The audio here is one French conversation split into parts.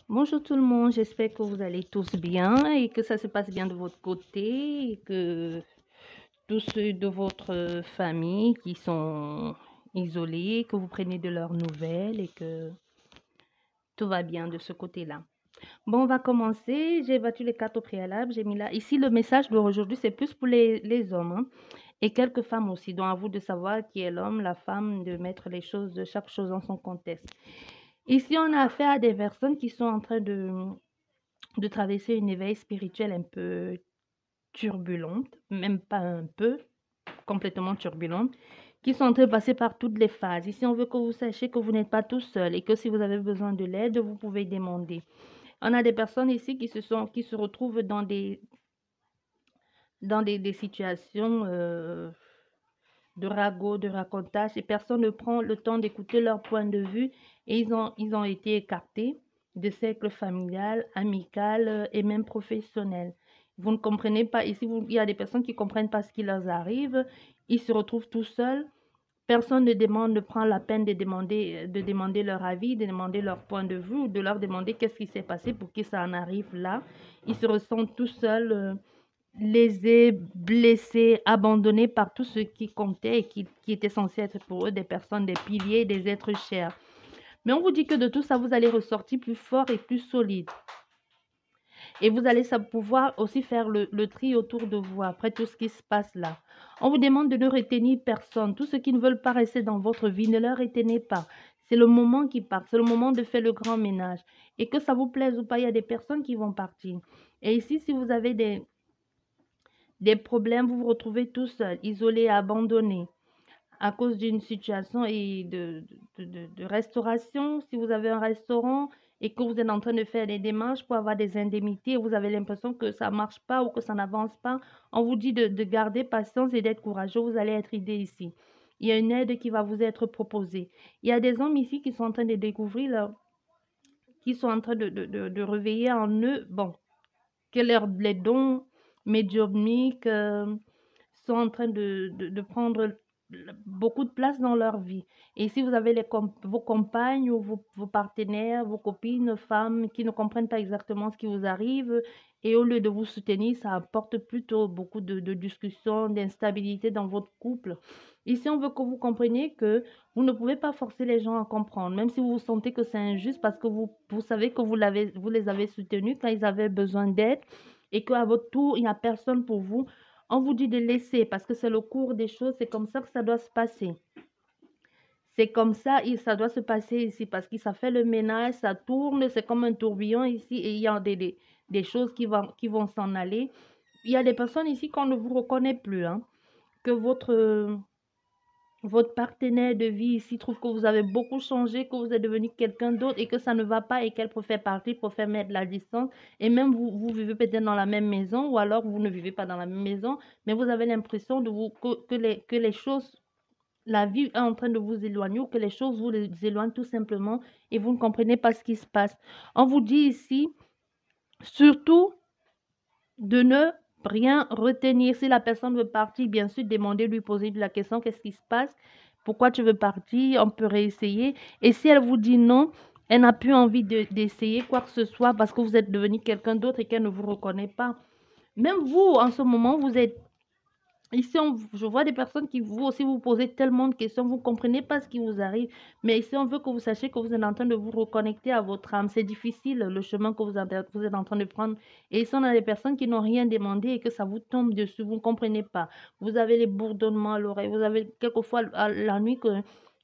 Bonjour tout le monde, j'espère que vous allez tous bien et que ça se passe bien de votre côté et que tous ceux de votre famille qui sont isolés, que vous prenez de leurs nouvelles et que tout va bien de ce côté-là. Bon, on va commencer. J'ai battu les cartes au préalable. J'ai mis là. Ici, le message d'aujourd'hui, c'est plus pour les hommes hein, et quelques femmes aussi. Donc, à vous de savoir qui est l'homme, la femme, de mettre les choses, de chaque chose dans son contexte. Ici, on a affaire à des personnes qui sont en train de traverser une éveil spirituel un peu turbulente, même pas un peu, complètement turbulente, qui sont en train de passer par toutes les phases. Ici, on veut que vous sachiez que vous n'êtes pas tout seul et que si vous avez besoin de l'aide, vous pouvez demander. On a des personnes ici qui se retrouvent dans des situations de ragot, de racontage, et personne ne prend le temps d'écouter leur point de vue et ils ont été écartés de cercle familial, amical et même professionnel. Vous ne comprenez pas, ici, il y a des personnes qui ne comprennent pas ce qui leur arrive, ils se retrouvent tout seuls, personne ne demande, ne prend la peine de demander leur avis, de demander leur point de vue, ou de leur demander qu'est-ce qui s'est passé pour que ça en arrive là. Ils se ressentent tout seuls, lésés, blessés, abandonnés par tout ce qui comptait et qui était censé être pour eux des personnes, des piliers, des êtres chers. Mais on vous dit que de tout ça, vous allez ressortir plus fort et plus solide. Et vous allez pouvoir aussi faire le tri autour de vous après tout ce qui se passe là. On vous demande de ne retenir personne. Tous ceux qui ne veulent pas rester dans votre vie, ne leur retenez pas. C'est le moment qui part. C'est le moment de faire le grand ménage. Et que ça vous plaise ou pas, il y a des personnes qui vont partir. Et ici, si vous avez des problèmes, vous vous retrouvez tout seul, isolé, abandonné à cause d'une situation et de restauration. Si vous avez un restaurant et que vous êtes en train de faire des démarches pour avoir des indemnités, vous avez l'impression que ça ne marche pas ou que ça n'avance pas, on vous dit de garder patience et d'être courageux. Vous allez être aidé ici. Il y a une aide qui va vous être proposée. Il y a des hommes ici qui sont en train de découvrir qui sont en train de réveiller en eux, bon, que les dons médiumniques sont en train de prendre beaucoup de place dans leur vie. Et si vous avez vos compagnes ou vos partenaires, vos copines, femmes qui ne comprennent pas exactement ce qui vous arrive, et au lieu de vous soutenir, ça apporte plutôt beaucoup de discussions, d'instabilité dans votre couple. Ici, on veut que vous compreniez que vous ne pouvez pas forcer les gens à comprendre, même si vous sentez que c'est injuste parce que vous savez que vous les avez soutenus quand ils avaient besoin d'aide et qu'à votre tour, il n'y a personne pour vous. On vous dit de laisser parce que c'est le cours des choses, c'est comme ça que ça doit se passer. C'est comme ça et ça doit se passer ici parce que ça fait le ménage, ça tourne, c'est comme un tourbillon ici et il y a des choses qui vont s'en aller. Il y a des personnes ici qu'on ne vous reconnaît plus, hein, que votre partenaire de vie ici trouve que vous avez beaucoup changé, que vous êtes devenu quelqu'un d'autre et que ça ne va pas et qu'elle préfère partir pour faire mettre la distance. Et même vous vivez peut-être dans la même maison ou alors vous ne vivez pas dans la même maison, mais vous avez l'impression que les choses, la vie est en train de vous éloigner ou que les choses vous les éloignent tout simplement et vous ne comprenez pas ce qui se passe. On vous dit ici, surtout, de ne rien retenir. Si la personne veut partir, bien sûr, demander, lui poser la question, qu'est-ce qui se passe? Pourquoi tu veux partir? On peut réessayer. Et si elle vous dit non, elle n'a plus envie d'essayer quoi que ce soit parce que vous êtes devenu quelqu'un d'autre et qu'elle ne vous reconnaît pas. Même vous, en ce moment, vous êtes ici, je vois des personnes qui vous aussi vous posez tellement de questions, vous ne comprenez pas ce qui vous arrive. Mais ici, on veut que vous sachiez que vous êtes en train de vous reconnecter à votre âme. C'est difficile le chemin que vous êtes en train de prendre. Et ici, on a des personnes qui n'ont rien demandé et que ça vous tombe dessus. Vous ne comprenez pas. Vous avez les bourdonnements à l'oreille. Vous avez quelquefois à la nuit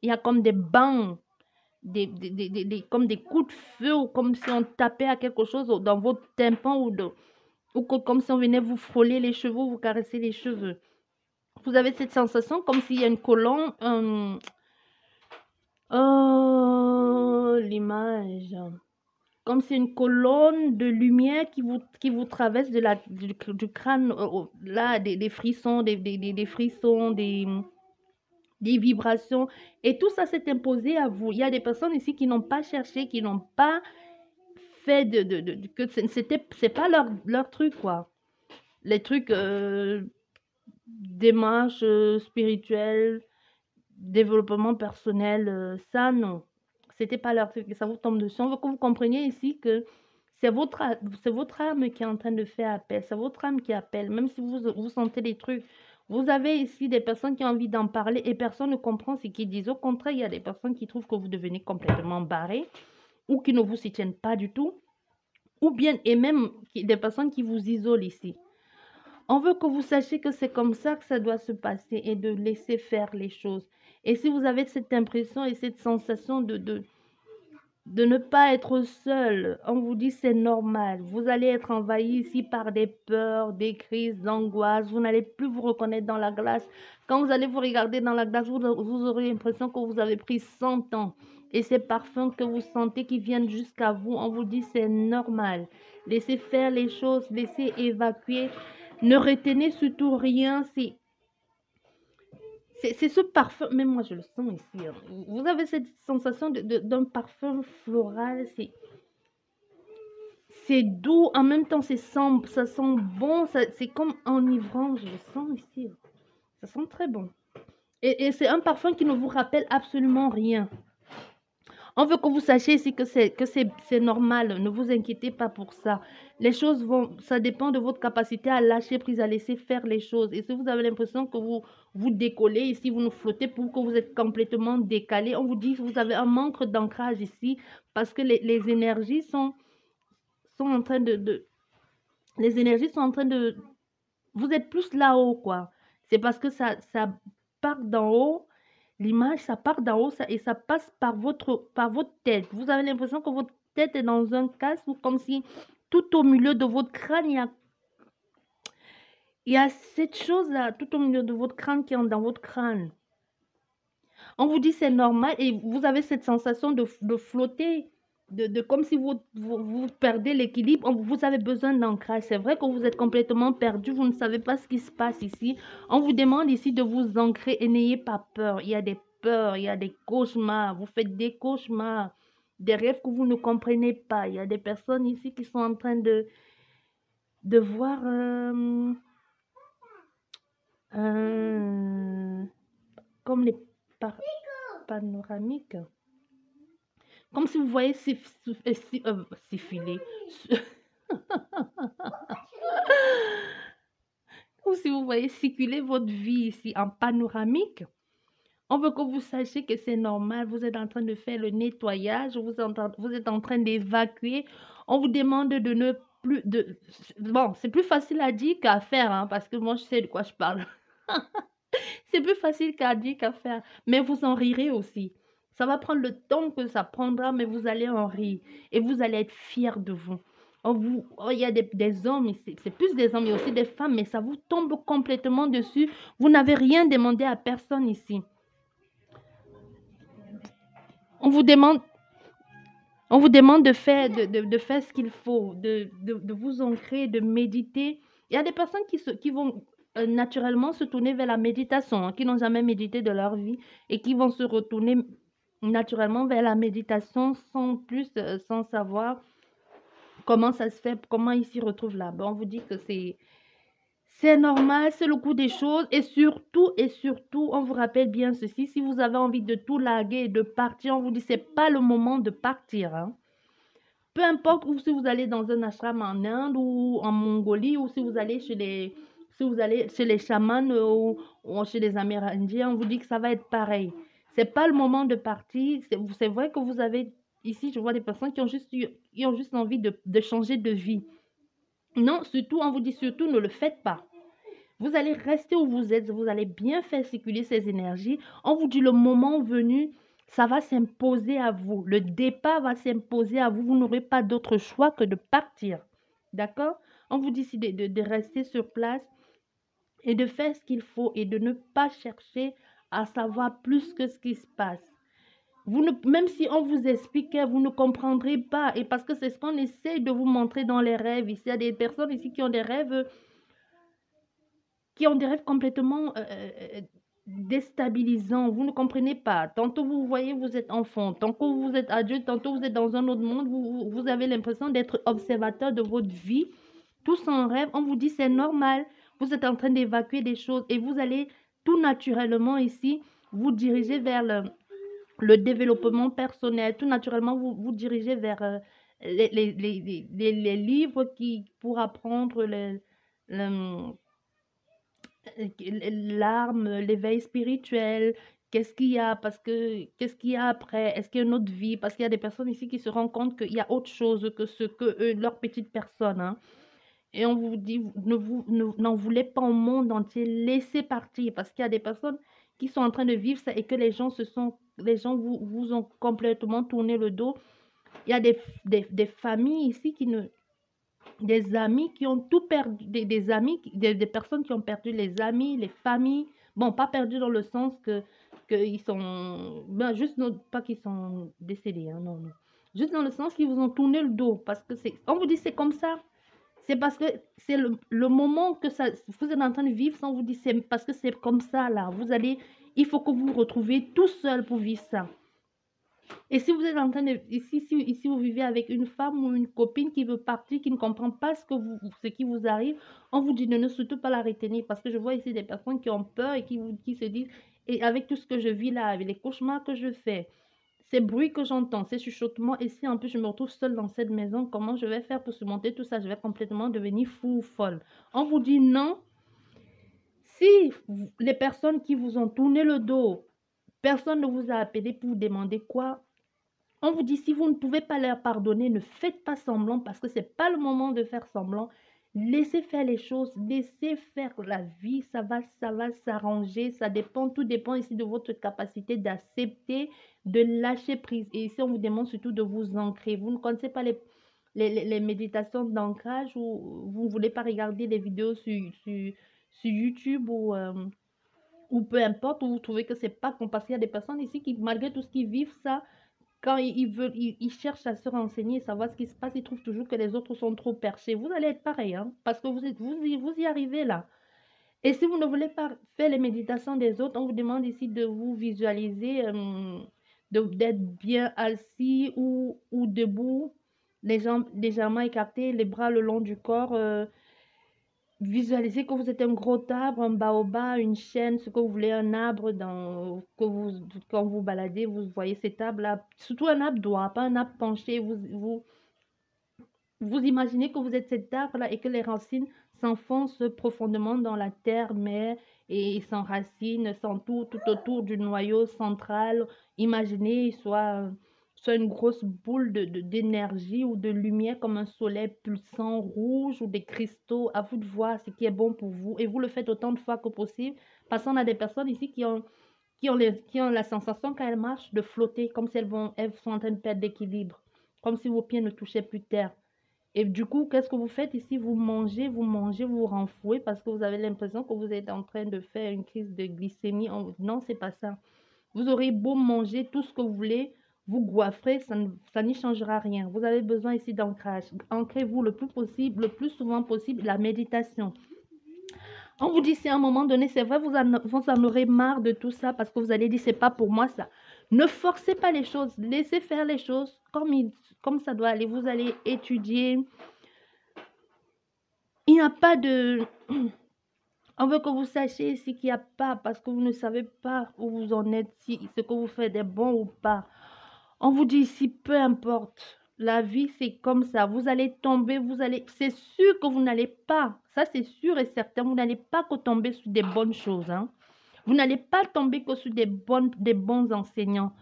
il y a comme des bangs, comme des coups de feu ou comme si on tapait à quelque chose dans votre tympan ou comme si on venait vous frôler les cheveux, vous caresser les cheveux. Vous avez cette sensation comme s'il y a une colonne, oh, l'image, comme si une colonne de lumière qui vous traverse du crâne, là, des frissons, des frissons, des vibrations. Et tout ça s'est imposé à vous. Il y a des personnes ici qui n'ont pas cherché, qui n'ont pas fait que c'est pas leur truc, quoi. Les trucs, démarches spirituelles, développement personnel, ça non. c'était pas leur truc, et ça vous tombe dessus. On veut que vous compreniez ici que c'est votre âme qui est en train de faire appel, c'est votre âme qui appelle, même si vous sentez des trucs. Vous avez ici des personnes qui ont envie d'en parler et personne ne comprend ce qu'ils disent. Au contraire, il y a des personnes qui trouvent que vous devenez complètement barré ou qui ne vous soutiennent pas du tout, ou bien, et même des personnes qui vous isolent ici. On veut que vous sachiez que c'est comme ça que ça doit se passer et de laisser faire les choses. Et si vous avez cette impression et cette sensation de ne pas être seul, on vous dit c'est normal. Vous allez être envahi ici par des peurs, des crises d'angoisse. Vous n'allez plus vous reconnaître dans la glace. Quand vous allez vous regarder dans la glace, vous aurez l'impression que vous avez pris 100 ans. Et ces parfums que vous sentez qui viennent jusqu'à vous, on vous dit c'est normal. Laissez faire les choses, laissez évacuer. Ne retenez surtout rien. C'est ce parfum, même moi je le sens ici, hein. Vous avez cette sensation d'un parfum floral, c'est doux, en même temps ça sent bon, c'est comme enivrant, je le sens ici, hein. Ça sent très bon. Et c'est un parfum qui ne vous rappelle absolument rien. On veut que vous sachiez ici que c'est normal. Ne vous inquiétez pas pour ça. Les choses ça dépend de votre capacité à lâcher prise, à laisser faire les choses. Et si vous avez l'impression que vous décollez ici, vous nous flottez pour que vous êtes complètement décalé, on vous dit que vous avez un manque d'ancrage ici parce que les énergies sont en train les énergies sont en train de, vous êtes plus là-haut, quoi. C'est parce que ça part d'en haut. L'image, ça part d'en haut et ça passe par votre tête. Vous avez l'impression que votre tête est dans un casque ou comme si tout au milieu de votre crâne, il y a cette chose-là, tout au milieu de votre crâne qui est dans votre crâne. On vous dit c'est normal et vous avez cette sensation de flotter, comme si vous perdez l'équilibre. Vous avez besoin d'ancrage. C'est vrai que vous êtes complètement perdu, vous ne savez pas ce qui se passe ici. On vous demande ici de vous ancrer et n'ayez pas peur. Il y a des peurs, il y a des cauchemars. Vous faites des cauchemars, des rêves que vous ne comprenez pas. Il y a des personnes ici qui sont en train de voir comme les panoramiques. Comme si vous voyez sifiler. Ou si vous voyez circuler votre vie ici en panoramique. On veut que vous sachiez que c'est normal. Vous êtes en train de faire le nettoyage. Vous êtes en train d'évacuer. On vous demande de ne plus... Bon, c'est plus facile à dire qu'à faire, hein, parce que moi, je sais de quoi je parle. C'est plus facile qu'à dire qu'à faire. Mais vous en rirez aussi. Ça va prendre le temps que ça prendra, mais vous allez en rire. Et vous allez être fiers de vous. Il y a des hommes, c'est plus des hommes, il y a aussi des femmes, mais ça vous tombe complètement dessus. Vous n'avez rien demandé à personne ici. On vous demande de faire, de faire ce qu'il faut, de vous ancrer, de méditer. Il y a des personnes qui vont naturellement se tourner vers la méditation, hein, qui n'ont jamais médité de leur vie et qui vont se retourner naturellement vers la méditation sans savoir comment ça se fait, comment ils s'y retrouvent là-bas. On vous dit que c'est normal, c'est le cours des choses. Et surtout, on vous rappelle bien ceci, si vous avez envie de tout larguer et de partir, on vous dit c'est pas le moment de partir, hein. Peu importe où, si vous allez dans un ashram en Inde ou en Mongolie, ou si vous allez chez les chamans ou chez les Amérindiens, on vous dit que ça va être pareil. C'est pas le moment de partir. C'est vrai que vous avez, ici, je vois des personnes qui ont juste envie de changer de vie. Non, surtout, on vous dit surtout, ne le faites pas. Vous allez rester où vous êtes, vous allez bien faire circuler ces énergies. On vous dit le moment venu, ça va s'imposer à vous. Le départ va s'imposer à vous. Vous n'aurez pas d'autre choix que de partir. D'accord? On vous dit ici de rester sur place et de faire ce qu'il faut et de ne pas chercher à savoir plus que ce qui se passe. Même si on vous expliquait, vous ne comprendrez pas. Et parce que c'est ce qu'on essaie de vous montrer dans les rêves. Ici, il y a des personnes ici qui ont des rêves complètement déstabilisants. Vous ne comprenez pas. Tantôt, vous voyez, vous êtes enfant. Tantôt, vous êtes adulte. Tantôt, vous êtes dans un autre monde. Vous avez l'impression d'être observateur de votre vie. Tous en rêve. On vous dit, c'est normal. Vous êtes en train d'évacuer des choses. Et vous allez tout naturellement ici vous diriger vers le développement personnel. Tout naturellement, vous vous dirigez vers les livres qui, pour apprendre le- l'arme, l'éveil spirituel. Qu'est-ce qu'il y a? Parce que qu'est-ce qu'il y a après? Est-ce qu'il y a une autre vie? Parce qu'il y a des personnes ici qui se rendent compte qu'il y a autre chose que ce que eux, leur petite personne, hein. Et on vous dit, n'en voulez pas au monde entier, laissez partir. Parce qu'il y a des personnes qui sont en train de vivre ça et que les gens vous ont complètement tourné le dos. Il y a des familles ici des amis qui ont tout perdu, des amis, des personnes qui ont perdu les amis, les familles. Bon, pas perdu dans le sens que ils sont, ben, juste pas qu'ils sont décédés, hein, non, non. Juste dans le sens qu'ils vous ont tourné le dos parce que on vous dit c'est comme ça. C'est parce que c'est le moment que ça, vous êtes en train de vivre, ça on vous dit c'est parce que c'est comme ça là. Il faut que vous vous retrouviez tout seul pour vivre ça. Et si vous êtes en train de, ici vous vivez avec une femme ou une copine qui veut partir, qui ne comprend pas ce qui vous arrive, on vous dit de ne surtout pas la retenir parce que je vois ici des personnes qui ont peur et qui se disent, et avec tout ce que je vis là, avec les cauchemars que je fais, ces bruits que j'entends, ces chuchotements, et si en plus je me retrouve seule dans cette maison, comment je vais faire pour surmonter tout ça? Je vais complètement devenir fou ou folle. On vous dit non. Si les personnes qui vous ont tourné le dos, personne ne vous a appelé pour vous demander quoi, on vous dit, si vous ne pouvez pas leur pardonner, ne faites pas semblant parce que ce n'est pas le moment de faire semblant. Laissez faire les choses, laissez faire la vie, ça va s'arranger, ça dépend, tout dépend ici de votre capacité d'accepter, de lâcher prise. Et ici, on vous demande surtout de vous ancrer. Vous ne connaissez pas les méditations d'ancrage ou vous ne voulez pas regarder les vidéos sur YouTube ou peu importe, où vous trouvez que c'est pas compatible. Parce qu'il y a des personnes ici qui, malgré tout ce qu'ils vivent, ça, quand ils cherchent à se renseigner, savoir ce qui se passe, ils trouvent toujours que les autres sont trop perchés. Vous allez être pareil, hein, parce que vous y arrivez là. Et si vous ne voulez pas faire les méditations des autres, on vous demande ici de vous visualiser, d'être bien assis ou debout, les jambes légèrement écartées, les bras le long du corps. Visualisez que vous êtes un gros arbre, un baobab, une chêne, ce que vous voulez, un arbre quand vous baladez, vous voyez cet arbre-là, surtout un arbre droit, pas un arbre penché. Vous imaginez que vous êtes cet arbre-là et que les racines s'enfoncent profondément dans la terre, mais et s'enracinent, s'entourent tout autour du noyau central. Imaginez, soit une grosse boule d'énergie ou de lumière comme un soleil pulsant rouge ou des cristaux. À vous de voir ce qui est bon pour vous. Et vous le faites autant de fois que possible. Parce qu'on a des personnes ici qui ont la sensation quand elles marchent de flotter, comme si elles sont en train de perdre l'équilibre, comme si vos pieds ne touchaient plus terre. Et du coup, qu'est-ce que vous faites ici? Vous mangez, vous renflouez parce que vous avez l'impression que vous êtes en train de faire une crise de glycémie. Non, c'est pas ça. Vous aurez beau manger tout ce que vous voulez, vous goiffrez, ça n'y changera rien. Vous avez besoin ici d'ancrage. Ancrez-vous le plus possible, le plus souvent possible, la méditation. On vous dit, c'est à un moment donné, c'est vrai, vous en aurez marre de tout ça parce que vous allez dire, c'est pas pour moi ça. Ne forcez pas les choses, laissez faire les choses comme ça doit aller. Vous allez étudier. Il n'y a pas de... On veut que vous sachiez ici qu'il n'y a pas, parce que vous ne savez pas où vous en êtes, si ce que vous faites est bon ou pas. On vous dit ici, peu importe. La vie, c'est comme ça. Vous allez tomber, c'est sûr que vous n'allez pas, ça c'est sûr et certain, vous n'allez pas que tomber sur des bonnes choses, hein. Vous n'allez pas tomber que sur des bons enseignants.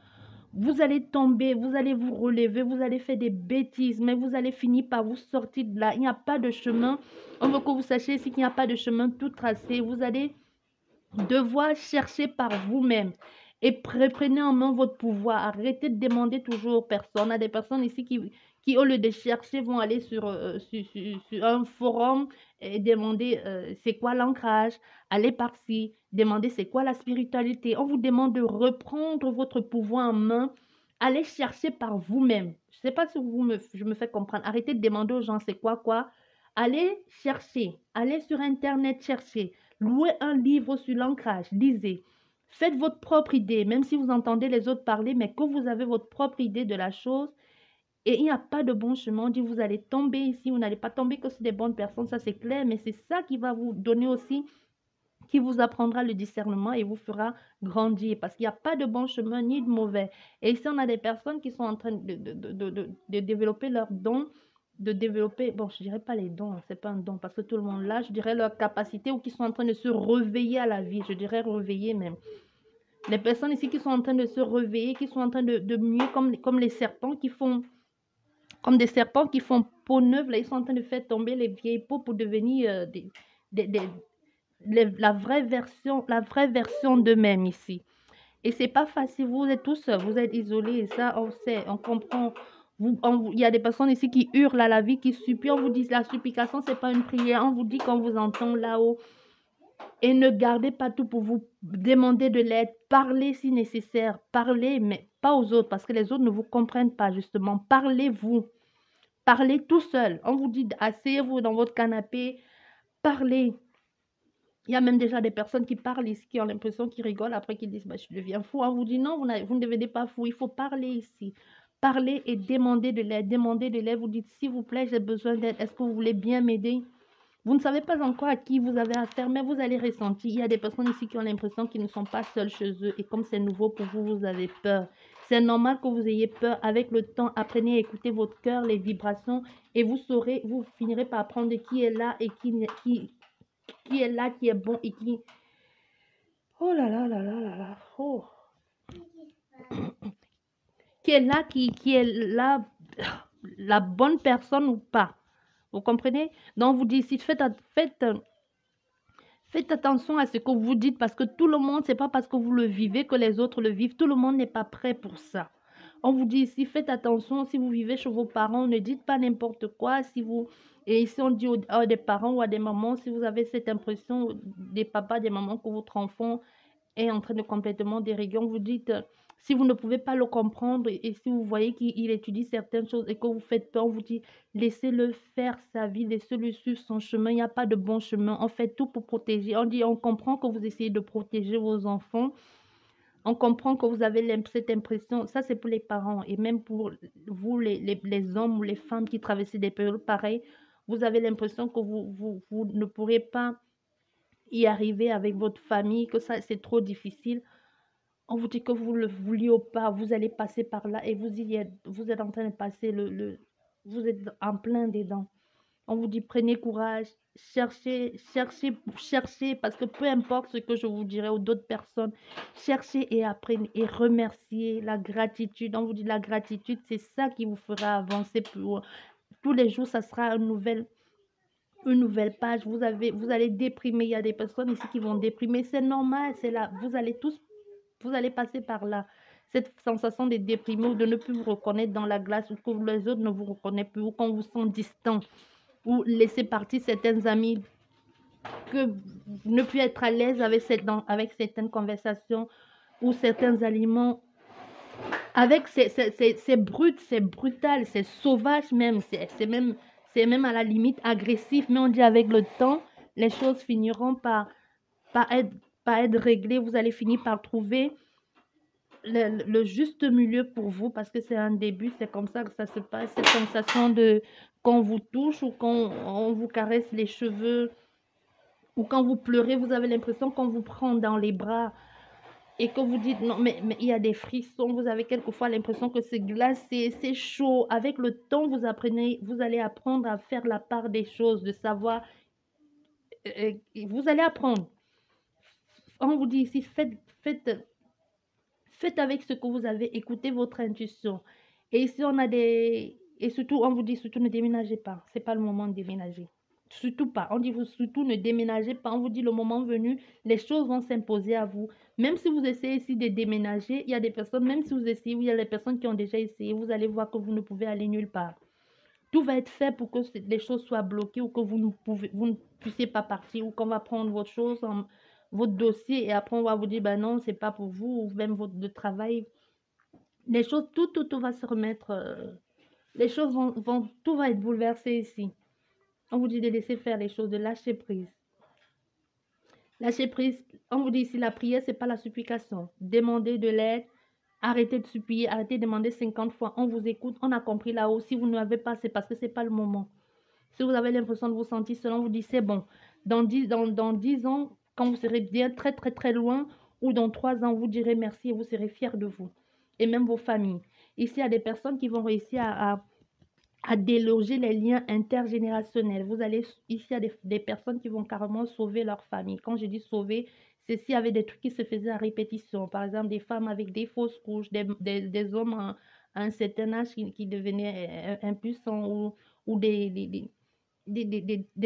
Vous allez tomber, vous allez vous relever, vous allez faire des bêtises, mais vous allez finir par vous sortir de là. Il n'y a pas de chemin. On veut que vous sachiez ici qu'il n'y a pas de chemin tout tracé. Vous allez devoir chercher par vous-même. Et prenez en main votre pouvoir. Arrêtez de demander toujours aux personnes. Il y a des personnes ici qui au lieu de chercher, vont aller sur un forum et demander c'est quoi l'ancrage. Allez par-ci, demandez c'est quoi la spiritualité. On vous demande de reprendre votre pouvoir en main. Allez chercher par vous-même. Je ne sais pas si je me fais comprendre. Arrêtez de demander aux gens c'est quoi. Allez chercher. Allez sur Internet chercher. Louez un livre sur l'ancrage, lisez. Faites votre propre idée, même si vous entendez les autres parler, mais que vous avez votre propre idée de la chose. Et il n'y a pas de bon chemin. On dit vous allez tomber ici, vous n'allez pas tomber que sur des bonnes personnes, ça c'est clair, mais c'est ça qui va vous donner aussi, qui vous apprendra le discernement et vous fera grandir. Parce qu'il n'y a pas de bon chemin ni de mauvais. Et ici, on a des personnes qui sont en train de développer leurs dons, de développer, bon, je dirais pas les dons, c'est pas un don parce que tout le monde l'a, je dirais leur capacité ou qui sont en train de se réveiller à la vie, je dirais réveiller même. Les personnes ici qui sont en train de se réveiller, qui sont en train de mieux, comme les serpents qui font, comme des serpents qui font peau neuve, là, ils sont en train de faire tomber les vieilles peaux pour devenir des, des, la vraie version d'eux-mêmes ici. Et c'est pas facile, vous êtes tous, vous êtes isolés, et ça, on sait, on comprend. Il y a des personnes ici qui hurlent à la vie, qui supplient, on vous dit la supplication, c'est pas une prière, on vous dit qu'on vous entend là-haut. Et ne gardez pas tout pour vous, demandez de l'aide, parlez si nécessaire, parlez, mais pas aux autres, parce que les autres ne vous comprennent pas, justement. Parlez-vous, parlez tout seul. On vous dit, asseyez-vous dans votre canapé, parlez. Il y a même déjà des personnes qui parlent ici, qui ont l'impression qu'ils rigolent, après qu'ils disent, bah, je deviens fou. On vous dit, non, vous ne devenez pas fou, il faut parler ici. Parlez et demandez de l'aide, demandez de l'aide. Vous dites, s'il vous plaît, j'ai besoin d'aide, est-ce que vous voulez bien m'aider? Vous ne savez pas encore à qui vous avez affaire, mais vous allez ressentir. Il y a des personnes ici qui ont l'impression qu'ils ne sont pas seuls chez eux. Et comme c'est nouveau pour vous, vous avez peur. C'est normal que vous ayez peur. Avec le temps, apprenez à écouter votre cœur, les vibrations, et vous saurez, vous finirez par apprendre qui est là et qui est là, qui est bon et qui... Oh là là là là là là. Oh. Qui est là, qui est là, la bonne personne ou pas. Vous comprenez? Donc, vous dites, si faites attention à ce que vous dites parce que tout le monde, c'est pas parce que vous le vivez que les autres le vivent. Tout le monde n'est pas prêt pour ça. On vous dit ici, faites attention, si vous vivez chez vos parents, ne dites pas n'importe quoi. Et ici, on dit à des parents ou à des mamans, si vous avez cette impression, des papas, des mamans, que votre enfant est en train de complètement dérégler, on vous dit, si vous ne pouvez pas le comprendre et si vous voyez qu'il étudie certaines choses et que vous faites peur, on vous dit, laissez-le faire sa vie, laissez-le suivre son chemin. Il n'y a pas de bon chemin. On fait tout pour protéger. On dit, on comprend que vous essayez de protéger vos enfants. On comprend que vous avez cette impression. Ça, c'est pour les parents et même pour vous, les hommes ou les femmes qui traversent des périodes pareilles. Vous avez l'impression que vous ne pourrez pas y arriver avec votre famille, que ça, c'est trop difficile. On vous dit que vous ne le vouliez pas, vous allez passer par là et vous êtes en train de passer vous êtes en plein dedans. On vous dit prenez courage, cherchez, cherchez, cherchez, parce que peu importe ce que je vous dirai ou d'autres personnes, cherchez et apprenez et remerciez la gratitude. On vous dit la gratitude, c'est ça qui vous fera avancer plus haut. Tous les jours, ça sera une nouvelle page. Vous allez déprimer. Il y a des personnes ici qui vont déprimer. C'est normal, c'est là. Vous allez passer par là. Cette sensation de déprimer ou de ne plus vous reconnaître dans la glace ou que les autres ne vous reconnaissent plus ou qu'on vous sent distant ou laisser partir certains amis, que ne plus être à l'aise avec certaines conversations ou certains aliments. Avec c'est brut, c'est brutal, c'est sauvage même, c'est même à la limite agressif, mais on dit avec le temps, les choses finiront par être, par être réglées. Vous allez finir par trouver le juste milieu pour vous parce que c'est un début, c'est comme ça que ça se passe. Cette sensation de quand vous touche ou quand on vous caresse les cheveux ou quand vous pleurez, vous avez l'impression qu'on vous prend dans les bras et que vous dites non, mais il y a des frissons, vous avez quelquefois l'impression que c'est glacé, c'est chaud. Avec le temps, vous allez apprendre à faire la part des choses, de savoir, vous allez apprendre. On vous dit ici, faites avec ce que vous avez, écoutez votre intuition. Et ici, et surtout, on vous dit surtout ne déménagez pas, c'est pas le moment de déménager. Surtout pas. On dit vous surtout ne déménagez pas. On vous dit le moment venu, les choses vont s'imposer à vous. Même si vous essayez ici de déménager, il y a des personnes, même si vous essayez, il y a des personnes qui ont déjà essayé, vous allez voir que vous ne pouvez aller nulle part. Tout va être fait pour que les choses soient bloquées ou que vous ne puissiez pas partir ou qu'on va prendre votre chose, votre dossier et après on va vous dire, ben non, c'est pas pour vous ou même le travail. Les choses, tout va se remettre. Les choses tout va être bouleversé ici. On vous dit de laisser faire les choses, de lâcher prise. Lâcher prise, on vous dit ici, la prière, c'est pas la supplication. Demandez de l'aide, arrêtez de supplier, arrêtez de demander 50 fois. On vous écoute, on a compris là-haut. Si vous ne l'avez pas, c'est parce que c'est pas le moment. Si vous avez l'impression de vous sentir seul, on vous dit c'est bon. Dans 10 ans, quand vous serez bien très, très, très loin, ou dans 3 ans, vous direz merci et vous serez fiers de vous. Et même vos familles. Ici, il y a des personnes qui vont réussir à déloger les liens intergénérationnels. Vous allez, ici, il y a des personnes qui vont carrément sauver leur famille. Quand je dis sauver, c'est s'il y avait des trucs qui se faisaient à répétition. Par exemple, des femmes avec des fausses couches, des hommes à un certain âge qui devenaient impuissants ou des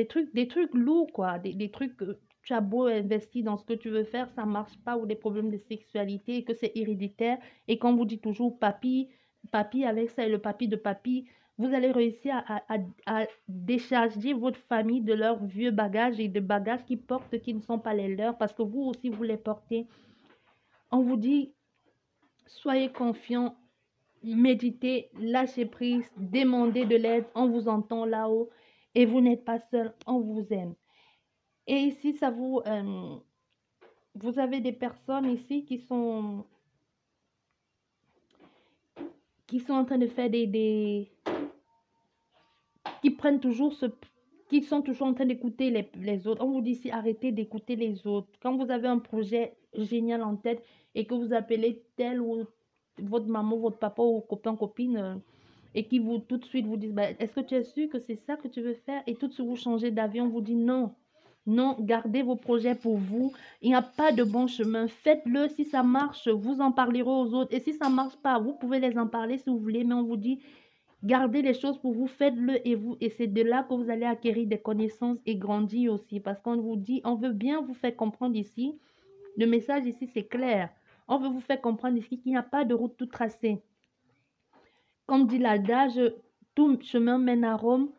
trucs lourds, quoi. Des trucs que tu as beau investir dans ce que tu veux faire, ça marche pas, ou des problèmes de sexualité, et que c'est héréditaire. Et quand vous dites toujours papy, papy avec ça et le papy de papy, vous allez réussir à décharger votre famille de leurs vieux bagages et de bagages qu'ils portent qui ne sont pas les leurs, parce que vous aussi vous les portez. On vous dit, soyez confiants, méditez, lâchez prise, demandez de l'aide, on vous entend là-haut et vous n'êtes pas seul, on vous aime. Et ici, vous avez des personnes ici qui sont en train de faire qui prennent toujours qui sont toujours en train d'écouter les autres. On vous dit ici, arrêtez d'écouter les autres. Quand vous avez un projet génial en tête et que vous appelez tel ou votre maman, votre papa ou copain, copine, et qui vous tout de suite vous disent, bah, est-ce que tu es sûr que c'est ça que tu veux faire? Et tout de suite vous changez d'avis, on vous dit non. Non, gardez vos projets pour vous. Il n'y a pas de bon chemin. Faites-le. Si ça marche, vous en parlerez aux autres. Et si ça ne marche pas, vous pouvez les en parler si vous voulez, mais on vous dit, gardez les choses pour vous, faites-le et c'est de là que vous allez acquérir des connaissances et grandir aussi. Parce qu'on vous dit, on veut bien vous faire comprendre ici. Le message ici, c'est clair. On veut vous faire comprendre ici qu'il n'y a pas de route tout tracée. Comme dit l'adage, tout chemin mène à Rome.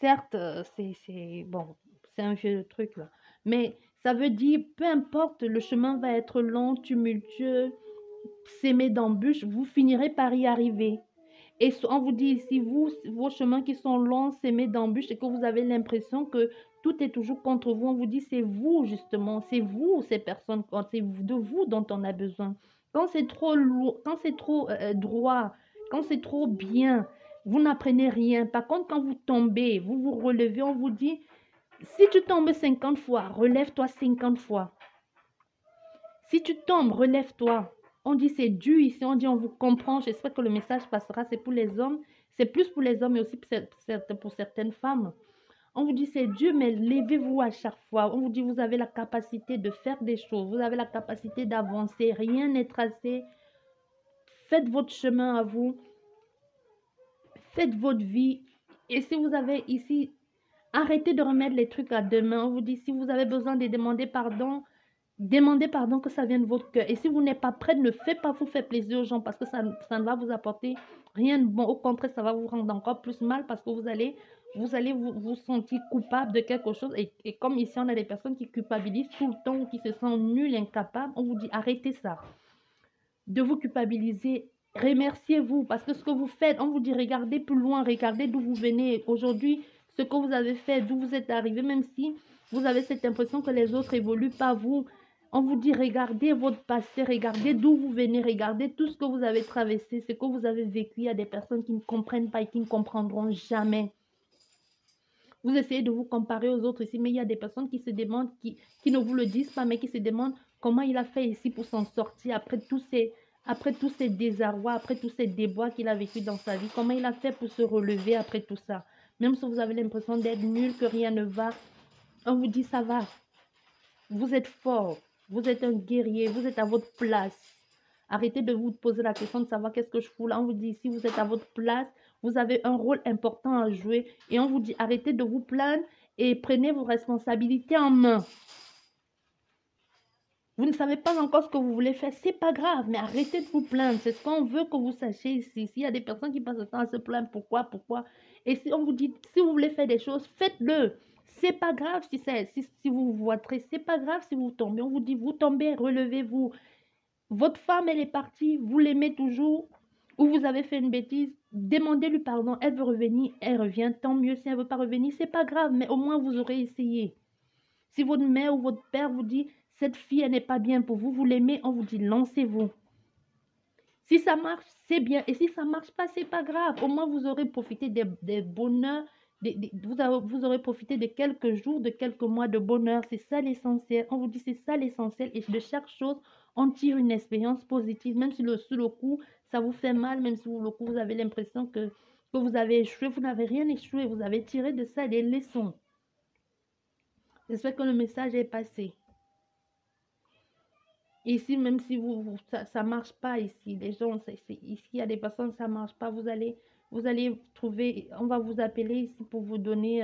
Certes, c'est bon, c'est un vieux truc là. Mais ça veut dire, peu importe, le chemin va être long, tumultueux, semé d'embûches, vous finirez par y arriver. Et on vous dit ici, vos chemins qui sont longs, semés d'embûches, et que vous avez l'impression que tout est toujours contre vous, on vous dit, c'est vous justement, c'est vous ces personnes, c'est de vous dont on a besoin. Quand c'est trop lourd, quand c'est trop droit, quand c'est trop bien, vous n'apprenez rien. Par contre, quand vous tombez, vous vous relevez, on vous dit, si tu tombes 50 fois, relève-toi 50 fois. Si tu tombes, relève-toi. On dit c'est dur ici, on dit on vous comprend. J'espère que le message passera. C'est pour les hommes, c'est plus pour les hommes, mais aussi pour certaines femmes. On vous dit c'est dur, mais levez-vous à chaque fois. On vous dit vous avez la capacité de faire des choses, vous avez la capacité d'avancer. Rien n'est tracé. Faites votre chemin à vous. Faites votre vie. Et si vous avez ici, arrêtez de remettre les trucs à demain. On vous dit si vous avez besoin de demander pardon, demandez pardon, que ça vienne de votre cœur. Et si vous n'êtes pas prêt, ne faites pas vous faire plaisir aux gens, parce que ça ne va vous apporter rien de bon. Au contraire, ça va vous rendre encore plus mal, parce que vous allez vous sentir coupable de quelque chose. Et comme ici, on a des personnes qui culpabilisent tout le temps ou qui se sentent nulles, incapables, on vous dit arrêtez ça. De vous culpabiliser, remerciez-vous, parce que ce que vous faites, on vous dit regardez plus loin, regardez d'où vous venez. Aujourd'hui, ce que vous avez fait, d'où vous êtes arrivé, même si vous avez cette impression que les autres évoluent, pas vous. On vous dit, regardez votre passé, regardez d'où vous venez, regardez tout ce que vous avez traversé, ce que vous avez vécu. Il y a des personnes qui ne comprennent pas et qui ne comprendront jamais. Vous essayez de vous comparer aux autres ici, mais il y a des personnes qui se demandent, qui ne vous le disent pas, mais qui se demandent comment il a fait ici pour s'en sortir après tous ces désarrois, après tous ces déboires qu'il a vécu dans sa vie. Comment il a fait pour se relever après tout ça. Même si vous avez l'impression d'être nul, que rien ne va, on vous dit ça va. Vous êtes fort. Vous êtes un guerrier, vous êtes à votre place. Arrêtez de vous poser la question de savoir qu'est-ce que je fous là. On vous dit ici, vous êtes à votre place, vous avez un rôle important à jouer. Et on vous dit, arrêtez de vous plaindre et prenez vos responsabilités en main. Vous ne savez pas encore ce que vous voulez faire, c'est pas grave, mais arrêtez de vous plaindre. C'est ce qu'on veut que vous sachiez ici. S'il y a des personnes qui passent le temps à se plaindre, pourquoi? Et si on vous dit, si vous voulez faire des choses, faites-le. C'est pas grave si vous vous voiterez, c'est pas grave si vous tombez. On vous dit, vous tombez, relevez-vous. Votre femme, elle est partie, vous l'aimez toujours, ou vous avez fait une bêtise, demandez-lui pardon. Elle veut revenir, elle revient, tant mieux. Si elle ne veut pas revenir, c'est pas grave, mais au moins vous aurez essayé. Si votre mère ou votre père vous dit, cette fille, elle n'est pas bien pour vous, vous l'aimez, on vous dit, lancez-vous. Si ça marche, c'est bien. Et si ça ne marche pas, c'est pas grave. Au moins, vous aurez profité des bonheurs, vous aurez profité de quelques jours, de quelques mois de bonheur. C'est ça l'essentiel. On vous dit c'est ça l'essentiel. Et de chaque chose, on tire une expérience positive. Même si sur le coup, ça vous fait mal, même si sur le coup, vous avez l'impression que vous avez échoué. Vous n'avez rien échoué. Vous avez tiré de ça des leçons. J'espère que le message est passé. Ici, même si ça marche pas ici, les gens, ici, il y a des personnes, ça marche pas, vous allez trouver, on va vous appeler ici pour vous donner,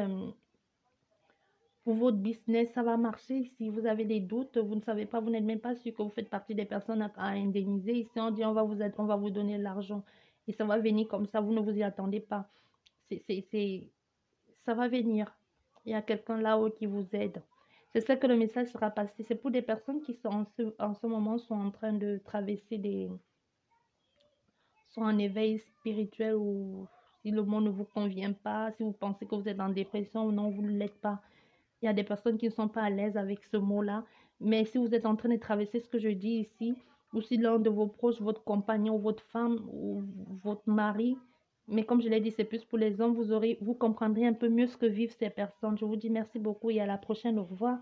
pour votre business, ça va marcher. Si vous avez des doutes, vous ne savez pas, vous n'êtes même pas sûr que vous faites partie des personnes à indemniser. Ici, on dit, on va vous donner l'argent et ça va venir comme ça, vous ne vous y attendez pas. Ça va venir. Il y a quelqu'un là-haut qui vous aide. J'espère que le message sera passé. C'est pour des personnes qui sont en ce moment sont en train de traverser sont en éveil spirituel ou si le monde ne vous convient pas, si vous pensez que vous êtes en dépression ou non, vous ne l'êtes pas. Il y a des personnes qui ne sont pas à l'aise avec ce mot-là. Mais si vous êtes en train de traverser ce que je dis ici, ou si l'un de vos proches, votre compagnon, votre femme ou votre mari, mais comme je l'ai dit, c'est plus pour les hommes, vous comprendrez un peu mieux ce que vivent ces personnes. Je vous dis merci beaucoup et à la prochaine. Au revoir.